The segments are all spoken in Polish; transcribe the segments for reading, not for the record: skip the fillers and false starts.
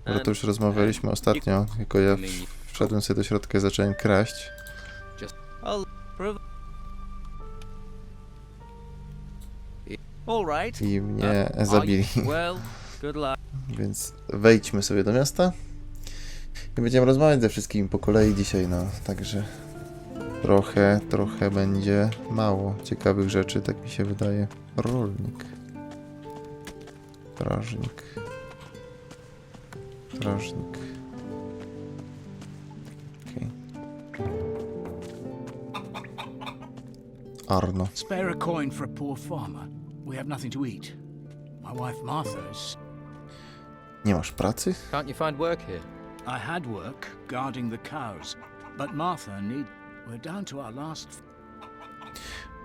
Bo to już rozmawialiśmy ostatnio, tylko ja wszedłem sobie do środka i zacząłem kraść. I mnie zabili. Więc wejdźmy sobie do miasta. I będziemy rozmawiać ze wszystkimi po kolei dzisiaj, no. Także trochę będzie mało ciekawych rzeczy, tak mi się wydaje. Rolnik. Strażnik. Okej. Arno. Spare a coin for a poor farmer. We have nothing to eat. My wife Martha is... Nie masz pracy? Can't you find work here? I had work guarding the cows, but Martha need... We're down to our last...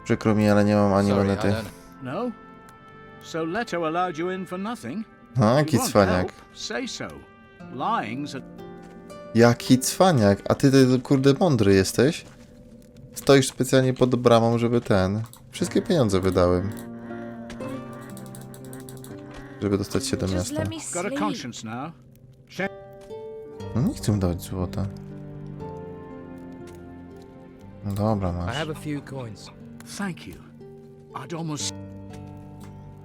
Przykro mi, ale nie mam ani Sorry, I monety. don't... No? So Leto allowed you in for nothing? No, jaki You want cwaniak. help? Say so. Lying's a... Jaki cwaniak? A ty kurde mądry jesteś? Stoisz specjalnie pod bramą, żeby wszystkie pieniądze wydałem. Żeby dostać się do miasta. Got a conscience now. No nie chcę mu dawać złota. No dobra, I masz. have a few coins. Thank you. I'd almost...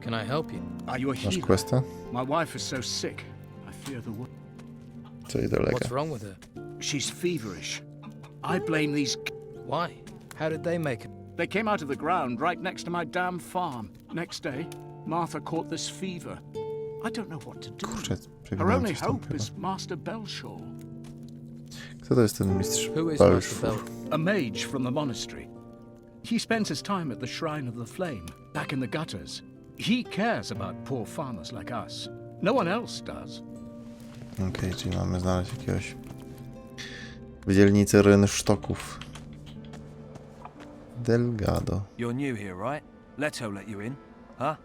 Can I help you? Are you a Masz healer? questa? My wife is so sick. I fear the... Co jej dolega? What's wrong with her? She's feverish. I blame these... Why? How did they make it? They came out of the ground right next to my damn farm. Next day, Martha caught this fever. I don't know what to do. Kurczę, Her przewinąłem only coś tam hope chyba. is Master Belshaw, Kto to jest ten mistrz Who is Master Balszów? Bell? a mage from the monastery. He spends his time at the Shrine of the Flame, back in the gutters. He cares about poor farmers like us. No one else does. Okej, czyli mamy znaleźć jakiegoś w dzielnicy rynsztoków. Delgado. You're new here, right? Leto let you in, huh?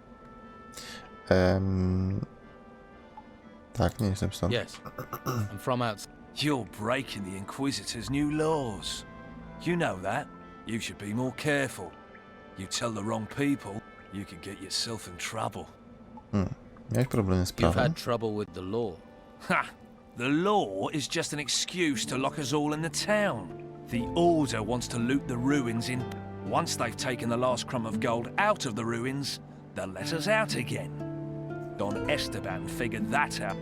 Tak, nie jestem stąd. Yes. I'm from outside. You're breaking the Inquisitor's new laws. You know that. You should be more careful. You tell the wrong people, you could get yourself in trouble. Miałeś problemy z You've prawem? had trouble with the law. Ha! The law is just an excuse to lock us all in the town. The Order wants to loot the ruins in... Once they've taken the last crumb of gold out of the ruins, they'll let us out again. Don Esteban figured that out.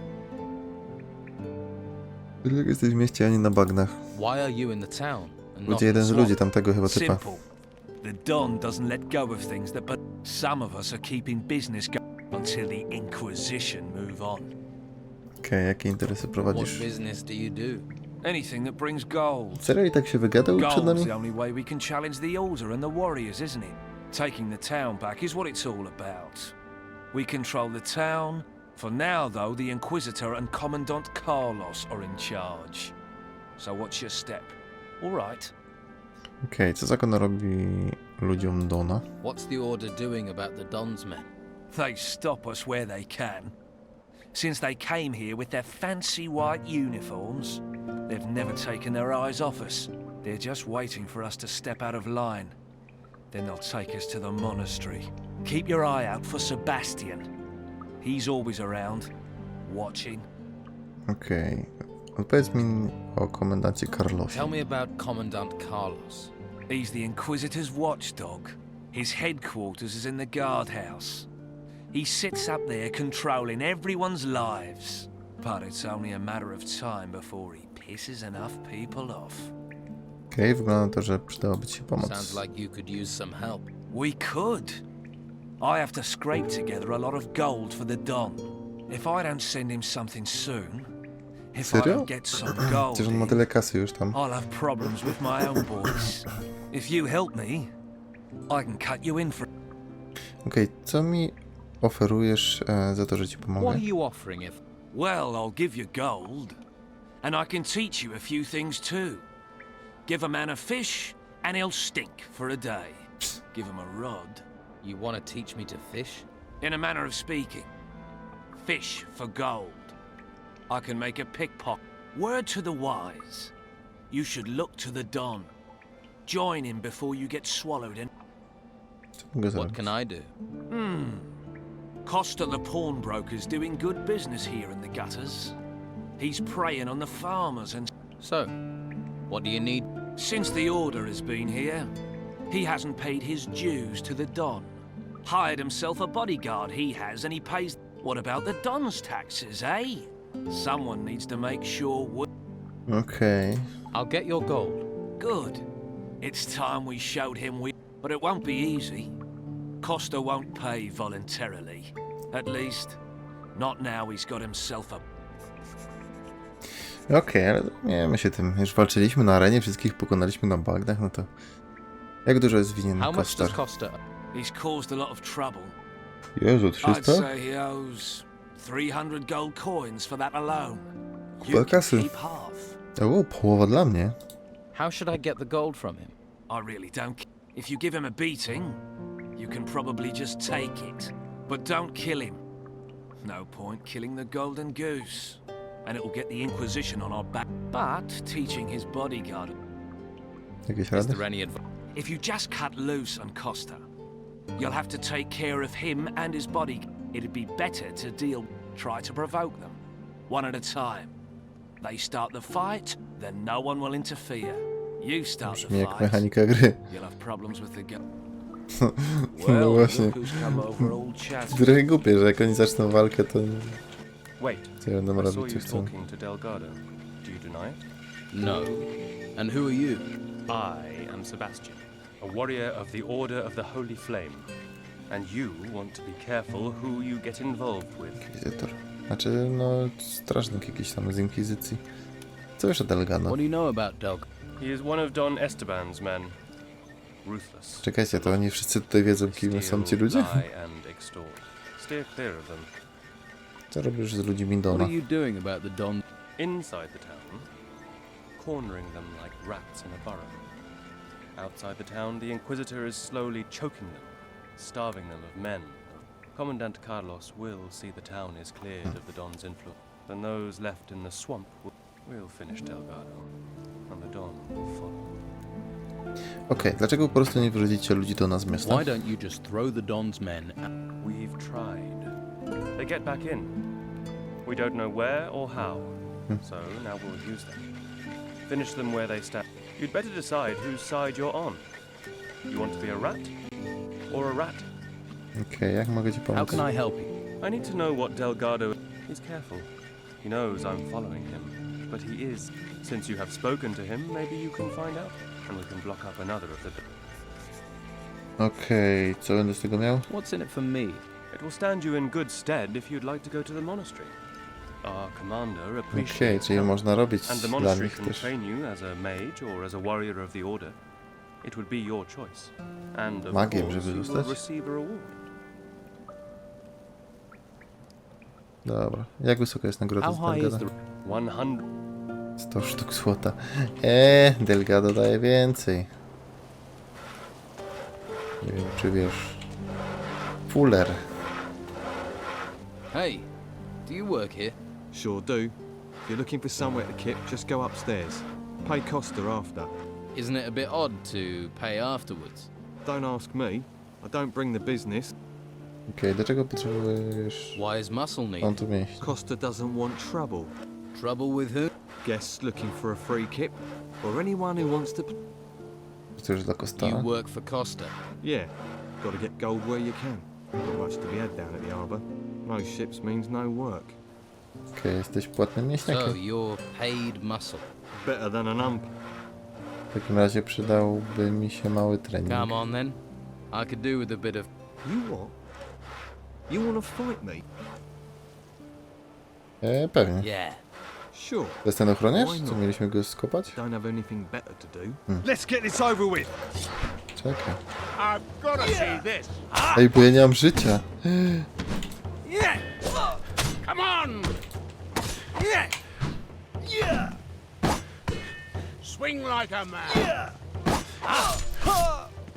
Dlaczego jesteś w mieście, a nie na bagnach? Why are you in the town and not Będzie in jeden the z ludzi swamp? tamtego chyba typa. Simple. The Don doesn't let go of things that... But some of us are keeping business going until the Inquisition move on. Okej, jakie interesy What prowadzisz? business do you do? Anything that brings gold. Serio i tak się wygadał przed nami? Gold's the only way we can challenge the Order and the warriors, isn't it? Taking the town back is what it's all about. We control the town. For now, though, the Inquisitor and Commandant Carlos are in charge. So what's your step? All right. Okej, co zakon robi ludziom Dona? What's the order doing about the Don's men? They stop us where they can. Since they came here with their fancy white uniforms, they've never taken their eyes off us. They're just waiting for us to step out of line. Then they'll take us to the monastery. Keep your eye out for Sebastian. He's always around, watching. Okej. Odpowiedz mi o komendancie Carlosie. Tell me about Commandant Carlos. He's the Inquisitor's watchdog. His headquarters is in the guardhouse. He sits up there controlling everyone's lives. But it's only a matter of time before he pisses enough people off. Okej, wygląda na to, że przydałoby ci się Sounds pomoc. like you could use some help. We could. I have to scrape together a lot of gold for the Don. If I don't send him something soon, if I Serio? don't get some gold, Przecież on ma tyle kasy już tam. I'll have problems with my own boys. If you help me, I can cut you in for... Okej, co mi oferujesz za to, że ci What pomogę? are you offering if... Well, I'll give you gold, and I can teach you a few things too. Give a man a fish, and he'll stink for a day. Give him a rod. You want to teach me to fish? In a manner of speaking. Fish for gold. I can make a pickpocket. Word to the wise. You should look to the Don. Join him before you get swallowed in... Co mogę What zrobić? can I do? Costa the pawnbroker's doing good business here in the gutters. He's preying on the farmers and... So, what do you need? Since the Order has been here, he hasn't paid his dues to the Don. Hired himself a bodyguard, he has, and he pays... What about the Don's taxes, eh? Someone needs to make sure we... Okej. I'll get your gold. Good. It's time we showed him we... But it won't be easy. Costa won't pay voluntarily. At least, not now he's got himself a... Okej, ale zajmiemy się tym. Już walczyliśmy na arenie, wszystkich pokonaliśmy na bagnach, no to... Jak dużo jest winien How much Kostar? does Costa? He's caused a lot of trouble. Jezu, I'd 300? say he owes 300 gold coins for that alone. You Kupa can kasy. keep half. O, połowa dla mnie. How should I get the gold from him? I really don't. If you give him a beating, you can probably just take it. But don't kill him. No point killing the golden goose. And it will get the Inquisition on our back. But teaching his bodyguard... Jakieś Is rady? there any advice? If you just cut loose on Costa, you'll have to take care of him and his body. It'd be better to try to provoke them, one at a time. They start the fight, then no one will interfere. You start the Brzmi jak fight, mechanika gry. you'll have problems with the gun. No właśnie. look who's come over all chat. Trochę głupie, że jak oni zaczną walkę, to... Wait, Co będą I saw robić, co you chcą. talking to Delgado. Do you deny it? No. And who are you? I am Sebastian, a warrior of the Order of the Holy Flame. And you want to be careful who you get involved with. Inkwizytor. Znaczy, no, strażnik jakiś tam z Inkwizycji. Co wiesz o Delgado? What do you know about Delg? He is one of Don Esteban's men. Ruthless. Czekajcie, to oni wszyscy tutaj wiedzą, kim są ci Steal, ludzie? lie and extort. Steer clear of them. Co robisz z ludźmi What Dona? are you doing about the Don? Inside the town, cornering them like rats in a burrow. Outside the town, the Inquisitor is slowly choking them, starving them of men. Commandant Carlos will see the town is cleared of the Don's influence. Then those left in the swamp will finish Delgado, and the Don will follow. Okej, dlaczego po prostu nie wyrzucicie ludzi do nas z miasta? Why don't you just throw the Don's men out? We've tried. They get back in. We don't know where or how, so now we'll use them. Finish them where they stand. You'd better decide whose side you're on. You want to be a rat or a rat? Okej, jak mogę ci How pomóc? can I help you? I need to know what Delgado... He's careful. He knows I'm following him, but he is. Since you have spoken to him, maybe you can find out, and we can block up another of the... Okej, co będę z tego miał? What's in it for me? It will stand you in good stead if you'd like to go to the monastery. Our commander Okej, appreciates czyli help, można robić and the dla monastery nich can też. train you as a mage or as a warrior of the order. It would be your choice. And of Magiem, course, żeby you zostać? will receive a reward. Dobra, jak wysoko jest nagroda How z high is Delgado? the... 100. 100 sztuk złota. Delgado daje więcej. Nie wiem, czy wiesz... Fuller. Hey, do you work here? Sure do. If you're looking for somewhere to kip, just go upstairs. Pay Costa after. Isn't it a bit odd to pay afterwards? Don't ask me. I don't bring the business. Okej, do czego potrzebujesz Why is muscle on needed? tu mięśnie? Costa doesn't want trouble. Trouble with who? Guests looking for a free kip, or anyone who wants to... To już dla Kostara? You work for Costa. Yeah, got to get gold where you can. Not much to be had down at the harbour. No ships means no work. Okej, jesteś płatnym So mięśniakiem. you're paid muscle. Better than an ump. W takim razie przydałby mi się mały trening. Come on then. I could do with a bit of... You what? You want to fight me? Pewnie. Yeah. Sure. To jest ten ochroniarz? Why Co, not? mieliśmy go skopać? Don't have anything better to do. Let's get this over with. Czekaj. I've got to see this. Ej, bo ja nie mam życia. Yeah. Come on. Yeah. Yeah. Swing like a man. Yeah.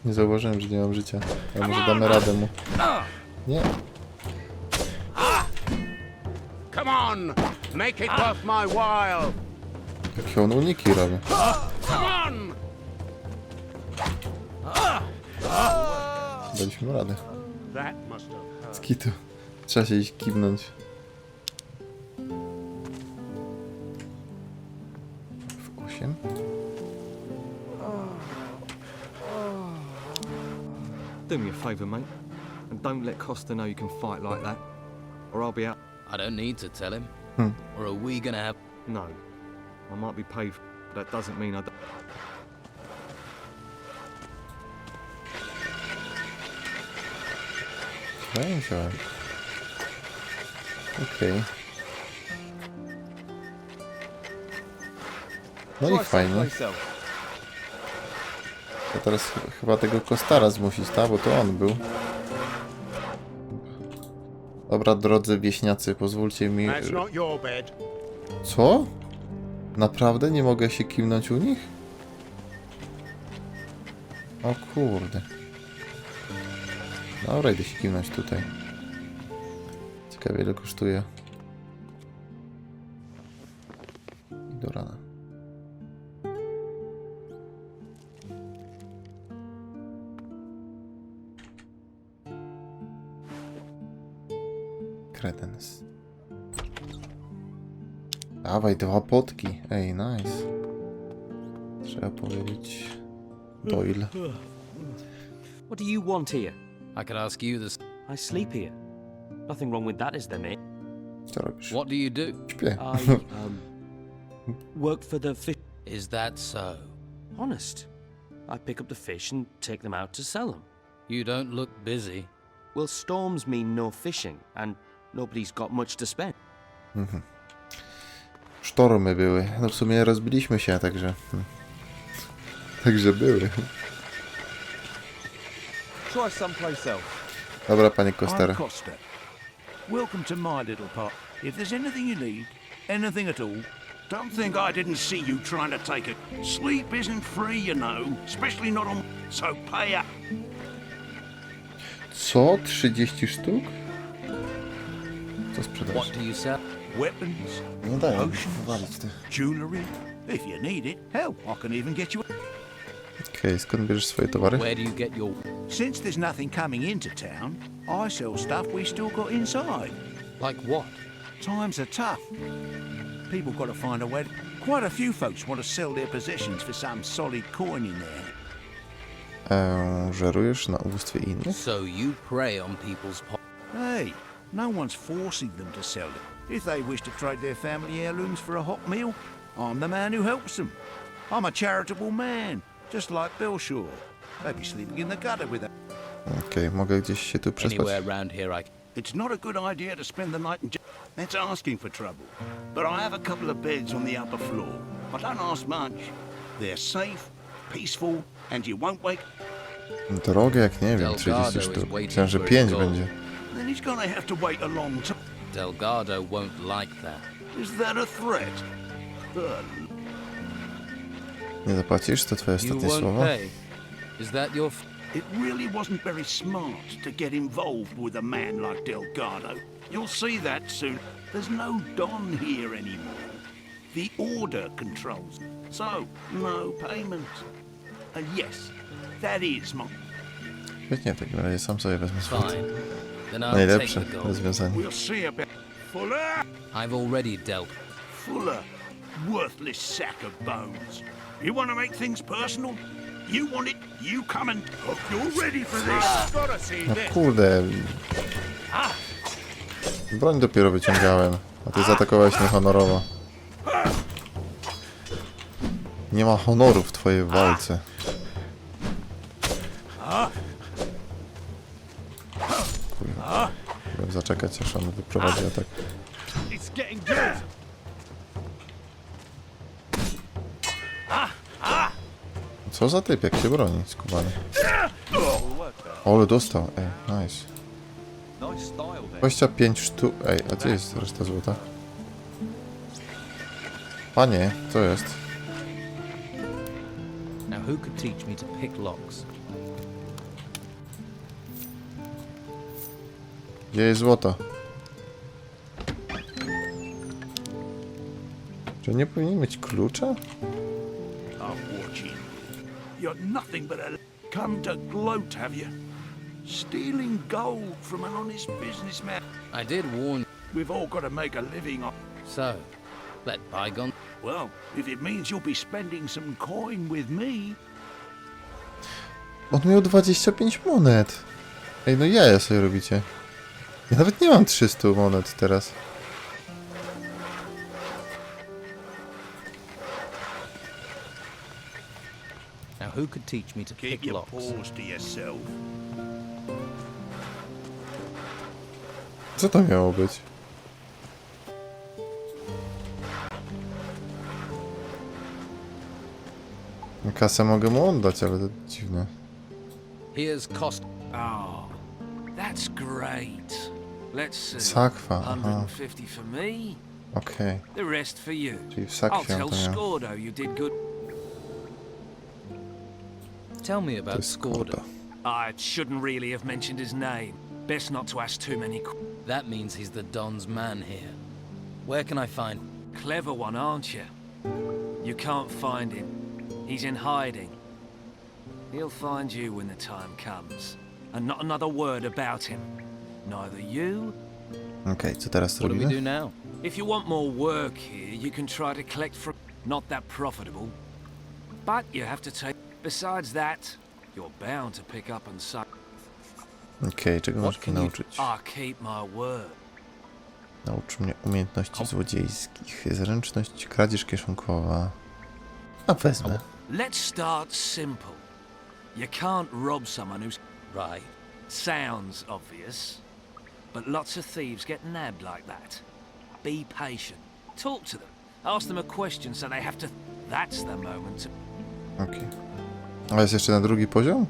Nie zauważyłem, że nie mam życia. Ale może damy radę mu. Nie. Come on. Make it worth my while. Jakie on uniki robi. Come on. Daliśmy mu radę. That must have hurt. Skitu. Trzeba się iść kiwnąć. W 8. Do me a favour, mate, and don't let Costa know you can fight like that, or I'll be out. I don't need to tell him. Hmm. Or are we gonna have... No, I might be paid, but that doesn't mean I don't. Wziąłem. Okej. No i fajnie. To teraz chyba tego Kostara zmusić, tak? Bo to on był. Dobra, drodzy wieśniacy, pozwólcie mi... That's not your bed. Co? Naprawdę nie mogę się kiwnąć u nich? O kurde. Dobra, idę się kiwnąć tutaj. Ciekawie ile kosztuje. I do rana. Credence. Dawaj, 2 potki. Ej, nice. Trzeba powiedzieć... Doyle. What do you want here? I could ask you this. I sleep here. Nothing wrong with that, is there, mate? Co robisz? What do you do? Śpię. I, work for the fish. Is that so? Honest. I pick up the fish and take them out to sell them. You don't look busy. Well, storms mean no fishing, and nobody's got much to spend. Sztormy były. No w sumie rozbiliśmy się, także... Także były. Try someplace else. Dobra, panie I'm Koster. Costa. Welcome to my little part. If there's anything you need, anything at all, don't think I didn't see you trying to take it. Sleep isn't free, you know, especially not on... So pay up. Co? 30 sztuk? Co sprzedasz? What do you sell? Weapons, Nie daję. Potions. Walić ty. jewellery. If you need it, hell, I can even get you... Okej, skąd bierzesz swoje towary? Where do you get your... Since there's nothing coming into town, I sell stuff we still got inside. Like what? Times are tough. People got to find a way. Quite a few folks want to sell their possessions for some solid coin in there. Żerujesz na ubóstwie innych? So you prey on people's... Hey, no one's forcing them to sell it. If they wish to trade their family heirlooms for a hot meal, I'm the man who helps them. I'm a charitable man, just like Bill Shaw. They'd be sleeping in the gutter with that. Okej, mogę gdzieś się tu przespać. Anywhere around here I... It's not a good idea to spend the night in That's asking for trouble. But I have a couple of beds on the upper floor. I don't ask much. They're safe, peaceful, and you won't wake... Drogę jak nie wiem, 30 sztuk. Myślałem, że 5 będzie. Then he's gonna have to wait a long time. Delgado won't like that. Is that a threat? Nie zapłacisz? To twoje You ostatnie won't słowa? pay. Is that your... It really wasn't very smart to get involved with a man like Delgado. You'll see that soon. There's no Don here anymore. The Order controls. So, no payment. And yes, that is my... Świetnie, w takim razie sam sobie wezmę swoje. Fine. Then I'll take Najlepsze the gold. rozwiązanie. We'll see about... Fuller! I've already dealt. Fuller, worthless sack of bones. You want to make things personal? You want it, you come and... Hope you're ready for this. Gotta see No this. kurde. Broń dopiero wyciągałem, a ty zaatakowałeś niehonorowo. Nie ma honoru w twojej walce. Kurwa. Mogłem zaczekać, aż on wyprowadzi atak. It's getting good. Co za typ, jak się broni, skubany. Ale dostał, nice. 25 sztuk, a gdzie jest reszta złota? Panie, co jest? Now who could teach me to pick locks? Gdzie jest złoto? Czy nie powinien mieć klucza? I'm watching. You're nothing but a... Come to gloat, have you? Stealing gold from an honest businessman. I did warn. We've all got to make a living on... So, let bygone. Well, if it means you'll be spending some coin with me... On miał 25 monet. Ej, no jaja sobie robicie. Ja nawet nie mam 300 monet teraz. Now who could teach me to Keep pick your locks? paws to yourself. Co to miało być? Kasę mogę mu oddać, ale to dziwne. Here's cost. Oh, that's great. Let's see. Sakwa, aha. 150 for me, Okej. the rest for you. Czyli w I'll sakwie on tell to miał. Scordo you did good. Tell me To about jest Scordo. Skorda. I shouldn't really have mentioned his name. Best not to ask too many. That means he's the Don's man here. Where can I find him? Clever one, aren't you? You can't find him. He's in hiding. He'll find you when the time comes. And not another word about him. Neither you... Okej, co teraz What do we robimy? do now? If you want more work here, you can try to collect from... Not that profitable. But you have to take... Besides that, you're bound to pick up on some... Okej, czego możesz mnie nauczyć? I keep my word. Naucz mnie umiejętności złodziejskich. Zręczność, kradzież kieszonkowa. A wezmę. Let's start simple. You can't rob someone who's... Right. Sounds obvious, but lots of thieves get nabbed like that. Be patient. Talk to them. Ask them a question so they have to... That's the moment to... Okej. A jest jeszcze na drugi poziom?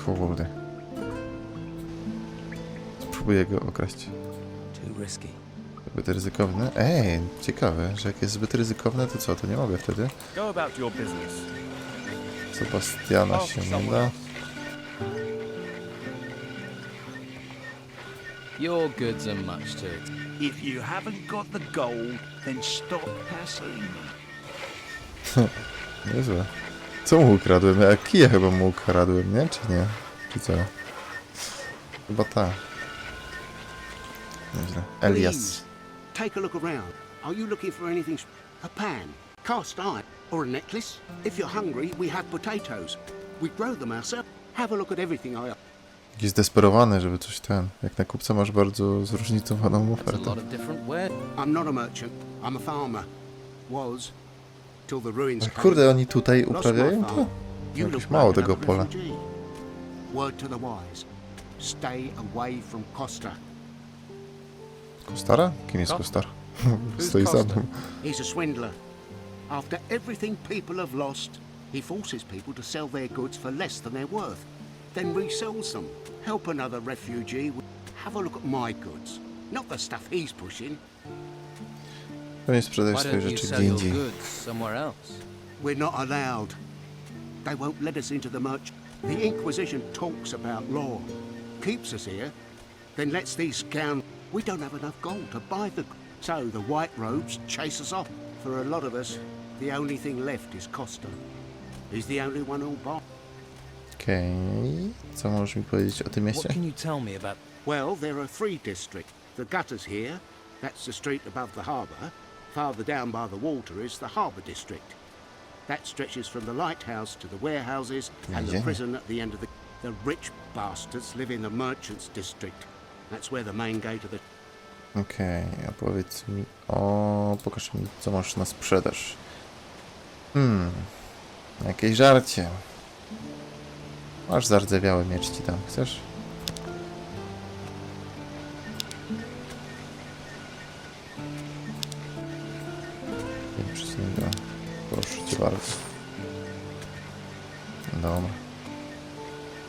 Kurde. Spróbuję go okraść. Too risky. Zbyt ryzykowne? Ej, ciekawe, że jak jest zbyt ryzykowne, to co, to nie mogę wtedy? Go about your business. Sebastiana się nie da. Your goods are much too expensive. If you haven't got the gold, then stop hassling me. Niezłe. Co mu ukradłem? Ja kija chyba mu ukradłem, nie? Czy nie? Czy co? Chyba tak. Nieźle. Elias. Take a look around. Are you looking for anything? A pan, cast iron, or a necklace? If you're hungry, we have potatoes. We grow them ourselves. Have a look at everything I... Jakiś zdesperowany, żeby coś ten. Jak na kupca masz bardzo zróżnicowaną That's a ofertę. lot of different wares. I'm not a merchant. I'm a farmer. Was. Till the ruins came. Kurde, oni tutaj Lost my uprawiają to? farm. You Jakieś look mało like tego another pola. refugee. Word to the wise. Stay away from Costa. Kostara? Kim jest Kostar? Stoi za mną. He's a swindler. After everything people have lost, he forces people to sell their goods for less than they're worth, then resells them. Help another refugee. Have a look at my goods, not the stuff he's pushing. Pewnie sprzedajesz Why swoje don't you rzeczy sell gdzie your indziej. goods somewhere else? We're not allowed. They won't let us into the merchant. The Inquisition talks about law, keeps us here, then lets these scoundrels... We don't have enough gold to buy the... So the white robes chase us off. For a lot of us, the only thing left is Costa. He's the only one who'll buy. Okej. Co możesz mi powiedzieć o tym What mieście? can you tell me about... Well, there are 3 districts. The gutters here, that's the street above the harbour. Farther down by the water is the harbour district. That stretches from the lighthouse to the warehouses and the Gdzie? prison at the end of the... The rich bastards live in the merchants district. That's where the main gate of the... Okej, a powiedz mi o... Pokaż mi, co masz na sprzedaż. Jakieś żarcie. Masz zardzewiały miecz ci tam, chcesz? Nie przyciąga. Proszę cię bardzo. Dobra.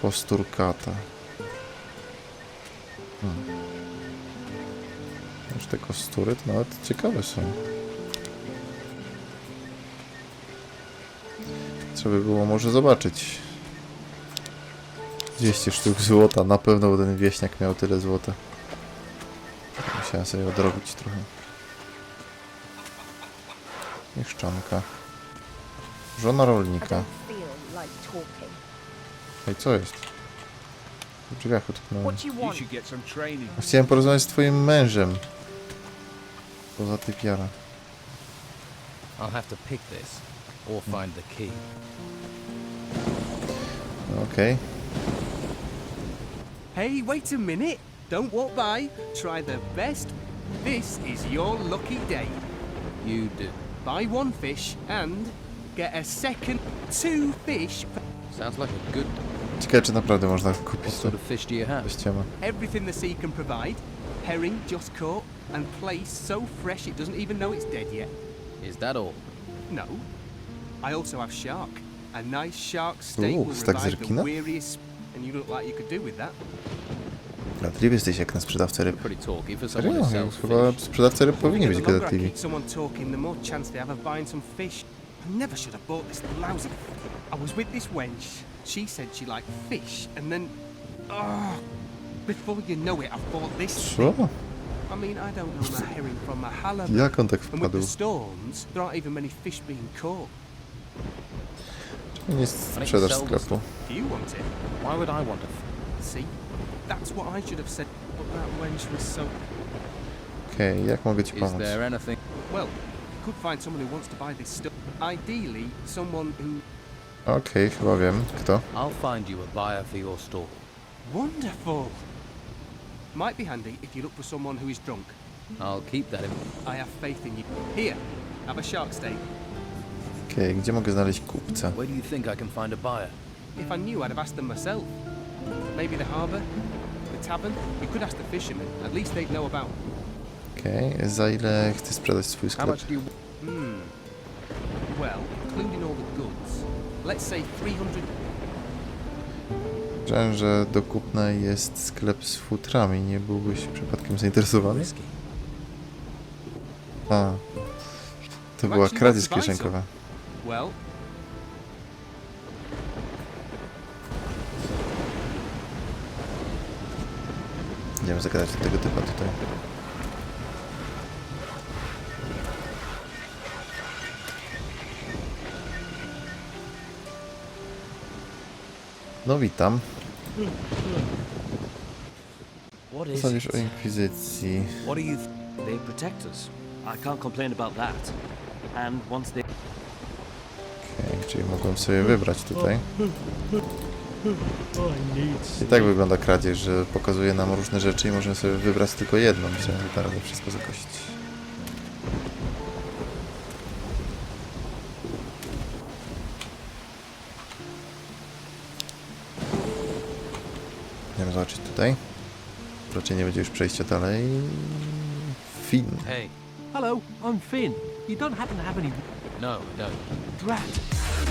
Posturkata. Już te kostury to nawet ciekawe są. Trzeba by było może zobaczyć. 200 sztuk złota. Na pewno ten wieśniak miał tyle złota. Musiałem sobie odrobić trochę. Mieszczanka. Żona rolnika. Ej, co jest? W drzwiach utknąłem. You should get some training. Chciałem porozmawiać z twoim mężem. Poza typiara. I'll have to pick this, or find the key. Okej. Hey, wait a minute. Don't walk by. Try the best. This is your lucky day. You do. Buy one fish and get a second 2 fish. Sounds like a good... Ciekawe, czy naprawdę można kupić What to sort of fish do you have? bez ściema. Everything the sea can provide. Herring just caught and placed so fresh it doesn't even know it's dead yet. Is that all? No. I also have shark. A nice shark steak will stak z revive the rekina? weariest, and you look like you could do with that. Gadatliwy jesteś jak na sprzedawcę ryb. Pretty talky for someone Serio? who sells Chyba fish. sprzedawcy ryb powinni być The longer I gadatliwi. keep someone talking, the more chance they have of buying some fish. I never should have bought this lousy. I was with this wench. She said she liked fish, and then, before you know it, I've bought this. Co? I mean, I don't know my herring from a halibut. Jak on tak And with wpadł? the storms, there aren't even many fish being caught. Nie sprzedaż sklepu. Do you want it? Why would I want to... See, that's what I should have said. But that wench was so. Okej, jak mogę ci Is pomóc? there anything... Well, you could find someone who wants to buy this stuff. Ideally, someone who. Okej, chyba wiem. Kto? I'll find you a buyer for your store. Wonderful. Might be handy if you look for someone who is drunk. I'll keep that in... I have faith in you. Here, have a shark steak. Okej, gdzie mogę znaleźć kupca? Where do you think I can find a buyer? If I knew, I'd have asked them myself. Maybe the harbour, the tavern. You could ask the fishermen. At least they'd know about. Okej, za ile chcę sprzedać swój How sklep? much do you... Well, including all the goods, let's say 300. Wiedziałem, że do kupna jest sklep z futrami. Nie byłbyś przypadkiem zainteresowany? A, to była kradzież kieszonkowa. Well, Idziemy zagadać do tego typa tutaj. No witam. What Co is sądzisz it? o inkwizycji? What do you... They protect us. I can't complain about that. And once they... Okej, czyli mogłem sobie wybrać tutaj. I tak wygląda kradzież, że pokazuje nam różne rzeczy i możemy sobie wybrać tylko jedną. Myślałem, że da radę wszystko zakosić. Idziemy zobaczyć tutaj. Raczej nie będzie już przejścia dalej. Finn. Hey. Hello, I'm Finn. You don't happen to have any... No, I don't. Drat.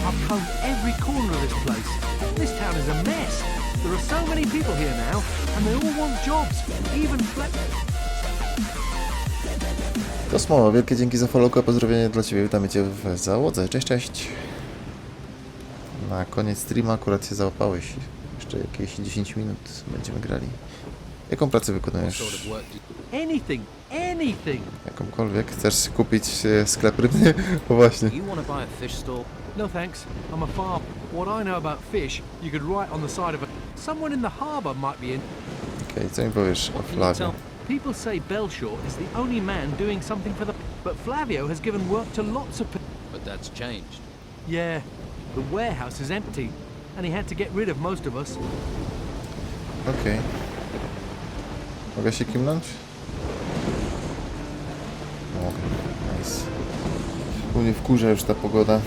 I've combed every corner of this place. This town is a mess. There are so many people here now, and they all want jobs, even To Smoła, wielkie dzięki za followka, pozdrowienie dla Ciebie, witamy Cię w załodze, cześć, cześć. Na koniec streama akurat się załapałeś, jeszcze jakieś 10 minut będziemy grali. Jaką pracę wykonujesz? anything, anything. Jakąkolwiek? Chcesz kupić sklep rybny? O właśnie. You want to buy a fish store? No thanks, I'm a farm. What I know about fish, you could write on the side of it. Someone in the harbour might be in. Okej, co mi powiesz o Flavio? People say Belshaw is the only man doing something for the... But Flavio has given work to lots of people. But that's changed. Yeah, the warehouse is empty, and he had to get rid of most of us. Okej. Mogę się kimnąć? Mogę, nice. U mnie wkurza już ta pogoda.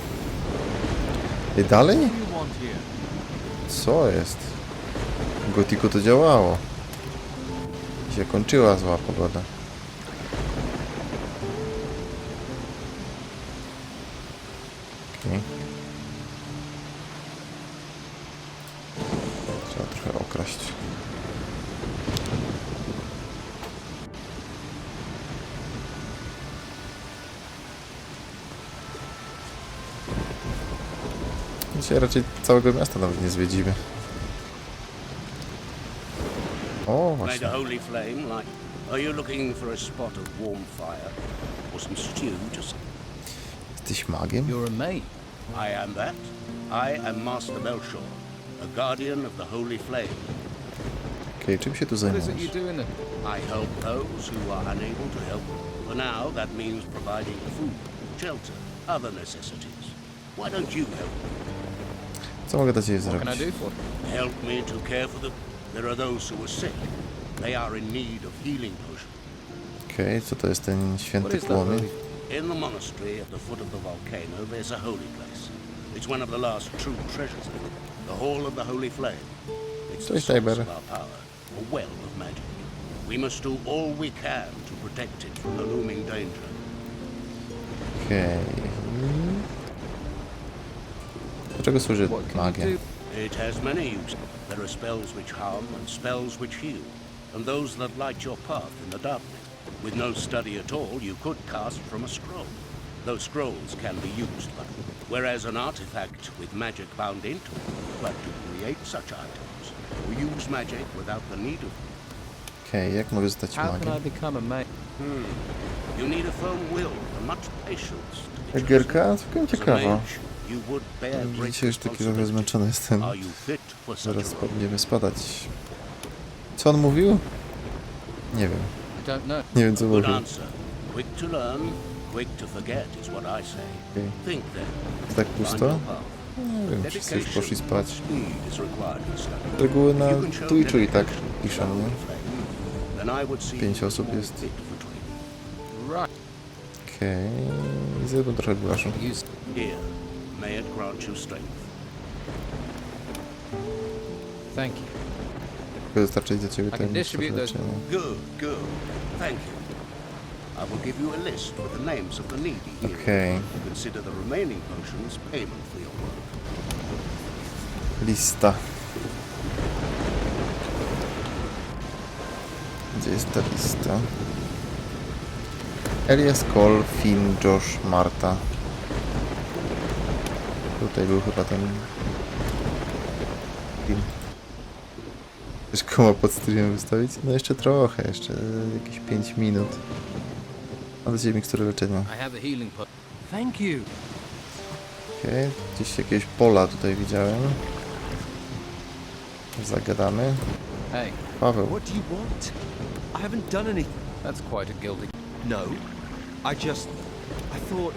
I dalej? Co jest? W Gotiku to działało. Się kończyła zła pogoda. Okej. Trzeba trochę okraść. Dzisiaj raczej całego miasta nawet nie zwiedzimy. O, Made właśnie. a holy flame, like. Are you looking for a spot of warm fire? Or some stew, just... Jesteś magiem? You're a maid. I am that. I am Master Belshaw, a guardian of the holy flame. Okej, czym się tu What is it zajmujesz? you do in the... I help those who are unable to help. For now, that means providing food, shelter, other necessities. Why don't you help me? Co mogę dla ciebie What can I zrobić? do for you? Help me to care for them. There are those who are sick. They are in need of healing potions. Okej, co to jest ten What święty is that płomień? holy... In the monastery at the foot of the volcano, there's a holy place. It's one of the last true treasures of it. The Hall of the Holy Flame. It's the Cześć, source Tiber. of our power, a well of magic. We must do all we can to protect it from the looming danger. Okej. Do czego służy What can magia? you do? It has many uses. There are spells which harm and spells which heal, and those that light your path in the darkness. With no study at all, you could cast from a scroll. Those scrolls can be used, but whereas an artifact with magic bound into it, but to create such items, or use magic without the need of Okej, jak mogę zostać How can magiem? I become a mage? You need a firm will and much patience to be chosen. Gierka? Całkiem As a ciekawa. mage, you would bear great Dzisiaj już taki trochę responsibility. zmęczony jestem. Are you fit for such a Zaraz role? pewnie spadać. Co on mówił? Nie wiem. I don't know. Nie wiem co Good mówił. answer. Quick to learn, quick to forget is what I say. Okej. Think then. Jest tak Find pusto? your path. Nie wiem, wszyscy już poszli spać. Speed is required in study. Z reguły na You can show Twitchu i tak dedication to piszą, nie? then I would see 5 osób you jest. fit for training. Right. Okej. Zjadłem trochę gulaszu. Use... Here, may it grant you strength. Thank you. Mogę dostarczyć do ciebie I can ten distribute those- leczenie. Good, good. Thank you. I will give you a list with the names of the needy here. Okej. Consider the remaining potions payment for your work. Lista. Gdzie jest ta lista? Elias, Cole, Finn, Josh, Marta. Tutaj był chyba ten... Finn. Też koło pod streamem wystawić? No jeszcze trochę, jeszcze jakieś 5 minut. Mam do ciebie mikstury leczenia. I have a healing pot. Thank you. Okej, gdzieś jakieś pola tutaj widziałem. Zagadamy. Hey, Paweł. What do you want? I haven't done anything. that's quite a guilty... No. I thought...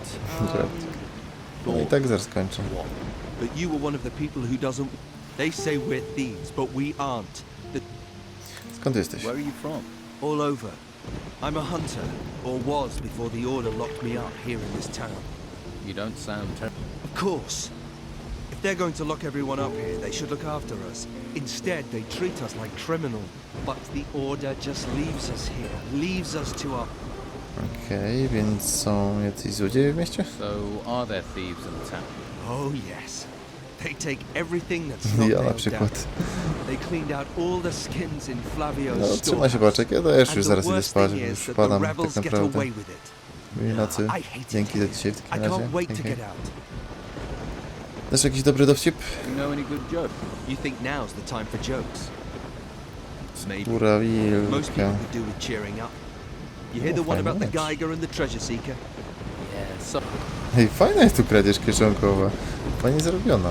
No i tak zaraz kończę. But you were one of the people who doesn't... They say we're thieves, but we aren't. Skąd jesteś? Where are you from? All over. I'm a hunter, or was before the Order locked me up here in this town. You don't sound terrible. Of course. If they're going to lock everyone up here, they should look after us. Instead, they treat us like criminals. But the Order just leaves us here, leaves us to our... Okej, więc są jacyś złodzieje w mieście? So, are there thieves in the town? Oh yes. They take everything that's not Ja na nailed down. przykład. They cleaned out all the skins in Flavio's No, store. trzymaj się Baczek, ja też And już the zaraz idę worst spać, thing bo is już that padam the tak rebels get naprawdę. away with it. Ignacy, I hate it dzięki za here. dzisiaj w I takim razie. can't wait to Hej, get hej. out. Dasz jakiś dobry dowcip? You know any good jokes? You think now's the time for jokes? Maybe. Skóra Most people wilka. could do with cheering up. You hear the Oh, one about the fajnie. Geiger and the treasure seeker? Yeah, so... Hej, fajna jest tu kradzież kieszonkowa. Fajnie zrobiona.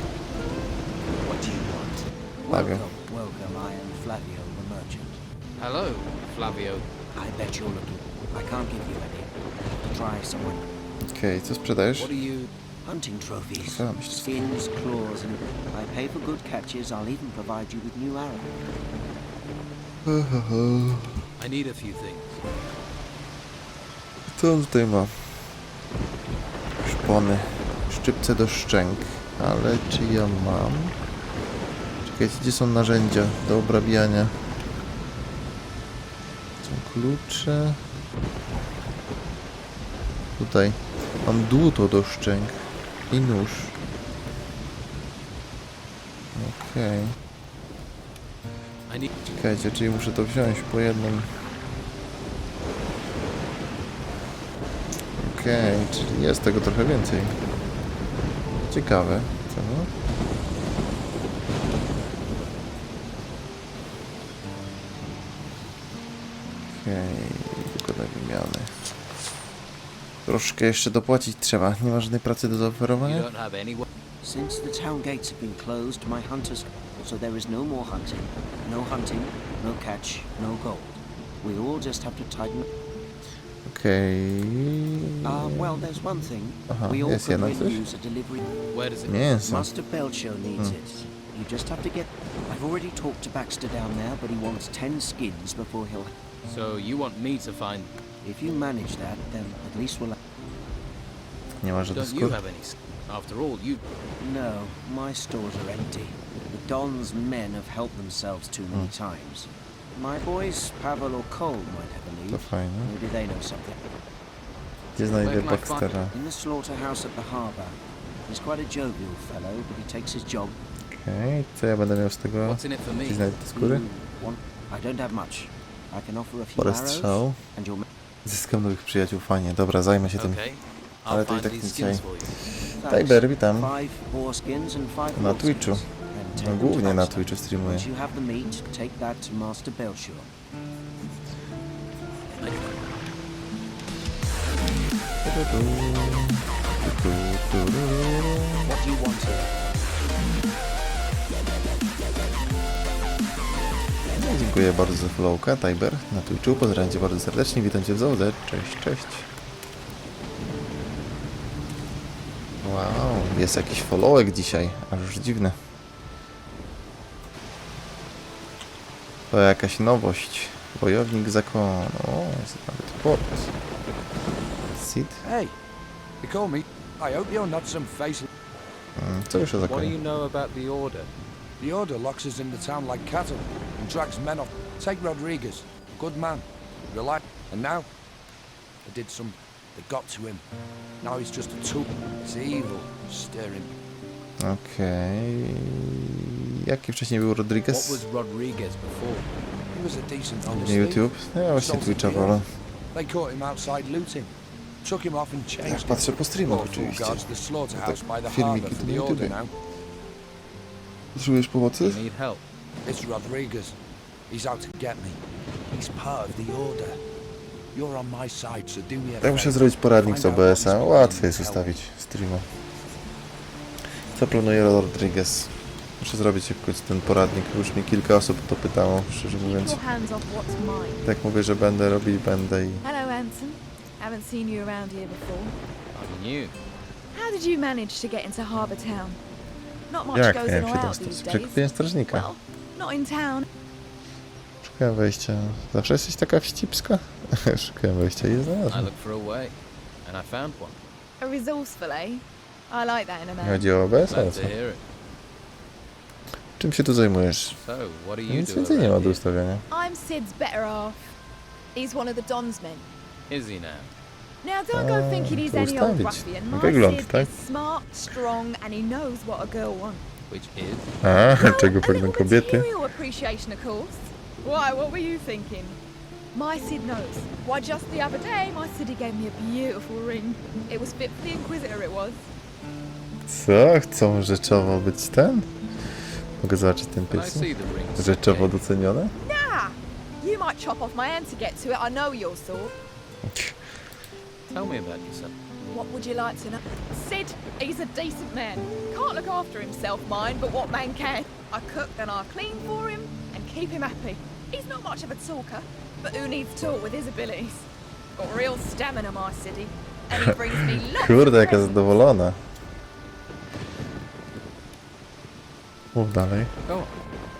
What do you want? Flavio. Welcome. I am Flavio, the merchant. Hello, Flavio. I bet you're looking. I can't give you any. Try someone. Okej, co sprzedajesz? What are you... Hunting trophies. Co myślisz? Skins, claws, and I pay for good catches. I'll even provide you with new arrows. I need a few things. Co on tutaj ma? Szpony. Szczypce do szczęk. Ale czy ja mam? Czekajcie, gdzie są narzędzia do obrabiania? Są klucze. Tutaj. Mam dłuto do szczęk. I nóż. Okej. I need... Czekajcie, czyli muszę to wziąć po jednym. Okej, czyli jest tego trochę więcej. Ciekawe, co no? Okej, wykonaj wymiany. Troszkę jeszcze dopłacić trzeba. Nie ma żadnej pracy do zaoferowania? Since the town gates have been closed, my hunters... So there is no more hunting. No hunting, no catch, no gold. We all just have to tighten... Okej. Well, there's one thing. Aha, We all jest could jednak coś? really use a delivery. Where does it Mięso. Master Belcher needs it. You just have to get... I've already talked to Baxter down there, but he wants 10 skins before he'll... So you want me to find... If you manage that, then at least we'll... Nie ma żadnych Don't you skór. have any... After all, you... No, my stores are empty. The Don's men have helped themselves too many times. My boys, Pavel or Cole, might have a To lead. fajne. Maybe they know something. Gdzie znajdę Baxtera? In the slaughterhouse at the harbour. He's quite a jovial fellow, but he takes his job. Okej, co ja będę miał z tego? What's in it for me? Gdzie znajdę te skóry? I don't have much. I can offer a few Porę arrows, strzał. and you'll... Zyskam nowych przyjaciół, fajnie. Dobra, zajmę się tym. Okay. Ale I'll to i find tak these dzisiaj. skins for you. Tiber, witam. 5 boar skins and 5 Na wolf Twitchu. skins. And take No, them to głównie na Baxter. Twitchu streamuję. Once you have the meat, take that to Master Belcher. What do you want here? Dziękuję bardzo za followka, Tiber, na Twitchu. Pozdrawiam cię bardzo serdecznie, witam cię w załodze. Cześć, cześć. Wow, jest jakiś followek dzisiaj, aż już dziwne. To jakaś nowość. Wojownik zakonu. O, jest nawet port. Sid? Hey, you call me. I hope you're not some face... Co już o What do zakonie? you know about the Order? The Order locks us in the town like cattle and drags men off. Take Rodriguez, good man, reliable. And now, they did some... They got to him. Now he's just a tool. It's evil, stirring. Okej. Jaki wcześniej był Rodriguez? What was Rodriguez before? He was a decent honest Nie YouTube? No ja właśnie Twitcha wolę. They caught him outside looting. Took him off and changed Jak patrzę po streamach oczywiście. guards the slaughterhouse by the Filmiki harbour to for na the Order YouTubie. now. Potrzebujesz pomocy? Need help? It's Rodriguez. He's out to get me. He's part of the Order. You're on my side, so do me a Ja muszę favor. zrobić poradnik z Find out what OBS-a. he's Łatwiej been jest doing. ustawić streama. Co planuje Rodriguez? Muszę zrobić jakoś ten poradnik. Już mi kilka osób to pytało, szczerze mówiąc. Tak mówię, że będę robić, będę i... Hello, Anson. Haven't seen you around here before. I'm new. How did you manage to get into Harbour Town? Not much Jak goes nie in wiem or się out these dostać? days. Przekupiłem strażnika. Well, not in town. Szukałem wejścia. Zawsze jesteś taka wścibska? Szukałem wejścia i je I znalazłem. looked for a way, and I found one. A resourceful, eh? I like that in a man. Chodzi o OBS? Ale Glad co? to hear it. Czym się tu zajmujesz? So, what do you Nic do więcej nie ma around do here? ustawiania. I'm Sid's better half. He's one of the Don's men. Is he now? Now, don't go thinking he's to any old ustawić. ruffian. My Wygląd, Sid tak? is smart, strong, and he knows what a girl wants. Which is? A, czego A pragną little kobiety? material appreciation, of course. Why, what were you thinking? My Sid knows. Why, just the other day, my Siddy gave me a beautiful ring. It was fit for the Inquisitor, it was. Co? Chcą rzeczowo być ten? Mogę zobaczyć ten Can I piercing? see the ring? Rzeczowo docenione? Nah! You might chop off my hand to get to it, I know your sort. Tell me about yourself. What would you like to know? Sid, he's a decent man. Can't look after himself, mind, but what man can? I cook and I clean for him and keep him happy. He's not much of a talker, but who needs talk with his abilities? Got real stamina, my Siddy, and he brings me lots of Kurde, jaka presents. zadowolona. Mów dalej. Go on.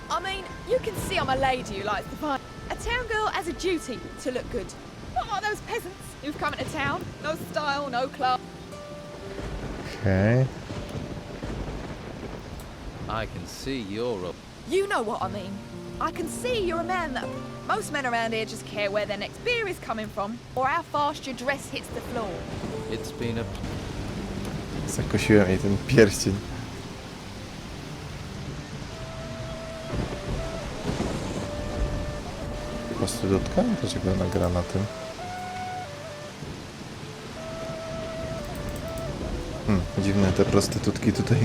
I mean, you can see I'm a lady who likes to find. A town girl has a duty to look good. Not like those peasants who've come into town. No style, no class. Okej. I can see you're up. You know what I mean. I can see you're a man that most men around here just care where their next beer is coming from or how fast your dress hits the floor. It's been a... Zakosiłem jej ten pierścień. Prostytutka? Dlaczego ona gra na tym? Dziwne te prostytutki tutaj